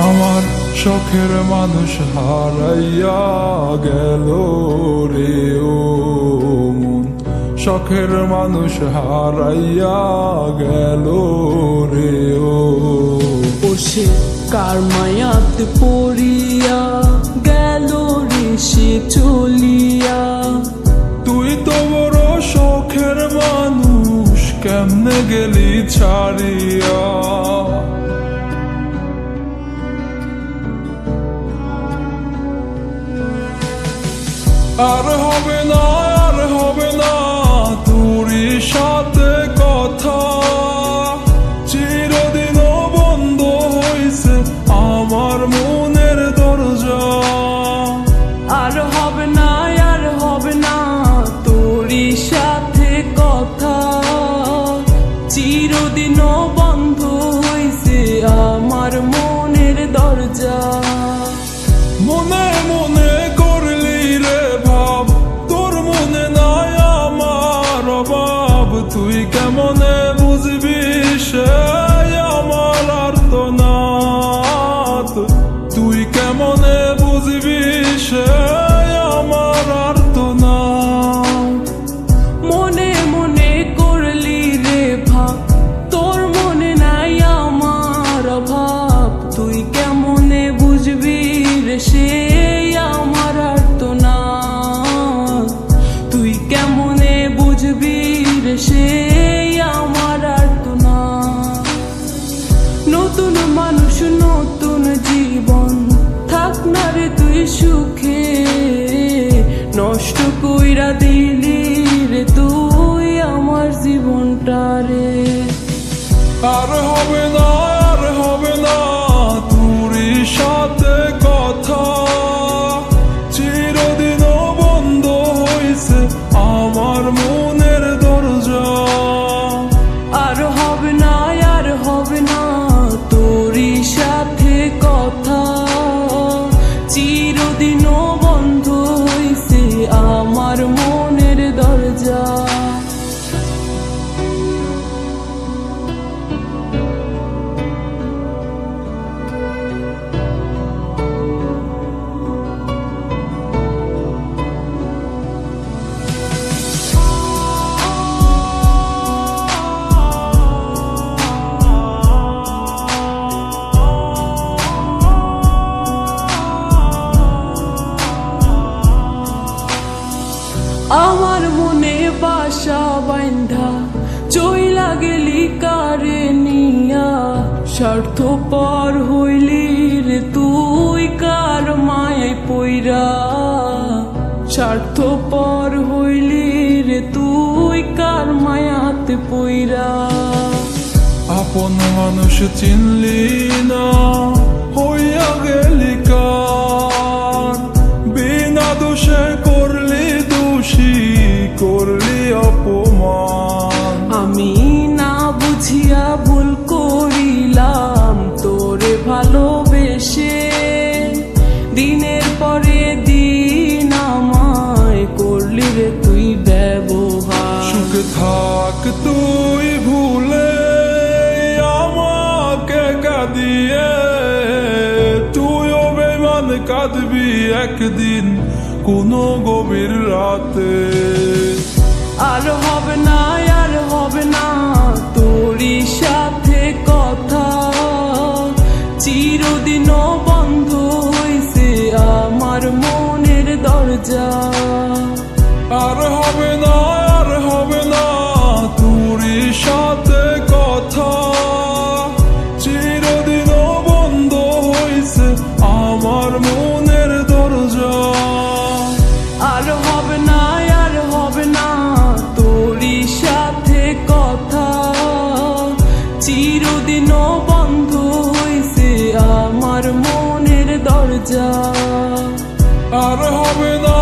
আমার শখের মানুষ হারাইয়া গেল রে ও মন, শখের মানুষ হারাইয়া গেল রে ও। সে কার মায়াতে পড়িয়া গেল রে সে চলিয়া। তুই তো বড় শখের মানুষ, কেমনে গেলি ছাড়িয়া। আর হবে না, আর হবে না তোরই সাথে কথা, চিরদিনও বন্ধ হইছে আমার মনের দরজা। আর হবে না, আর হবে না তোরই সাথে কথা, চিরদিনও বন্ধ হইছে আমার মনের দরজা। মনে মনে করলি রে ভাব, তোর মনে নাই আমার অভাব। তুই কেমনে বুঝবি সে আমার আর্তনাদ, তুই কেমনে বুঝবি সে আমার আর্তনাদ। মনে মনে করলি রে ভাব, তোর মনে নাই আমার অভাব। তুই কেমনে বুঝবি রে সে আমার আর্তনাদ, তুই কেমনে বুঝবি রে সে আমার আর্তনাদ। নতুন মানুষ নতুন জীবন, থাক না রে তুই সুখে, নষ্ট কইরা দিলি রে তুই আমার জীবনটা রে। আর হবে না, আর হবে না তোরই সাথে কথা, চিরদিনও বন্ধ হইছে আমার মনের দরজা। আর হবে না, আর হবে না তোরই সাথে কথা, চিরদিনও বন্ধ হইছে আমার মনের দরজা। আমার মনে বাসা বাইন্ধা চইলা গেলি কারে নিয়া, স্বার্থপর হইলি রে তুই কার মায়ায় পইরা। স্বার্থপর হইলি রে তুই কার মায়াতে পইরা। আপন মানুষ চিনলি না, হইয়া গেলি কার, বিনা দোষে করলি দোষী, করলি অপমান। আমি না বুঝিয়া ভুল করিলাম তোরে ভালোবেসে, দিনের পরে দিন আমায় করলি রে তুই ব্যবহার। সুখে থাক তুই ভুলে আমাকে কাঁদিয়ে, তুইও বেমান কাঁদবি একদিন কোনো গভীর রাতে। আর হবে না, আর হবে না তোরই সাথে কথা, চিরদিনও বন্ধ হইছে আমার মনের দরজা। আর হবে না, আর হবে না তোরই সাথে কথা, চিরদিনও বন্ধ হইছে আমার মনের দরজা। আর হবে না, আর হবে না তোরই সাথে কথা, চিরদিনও বন্ধ হইছে আমার মনের দরজা। আর হবে না,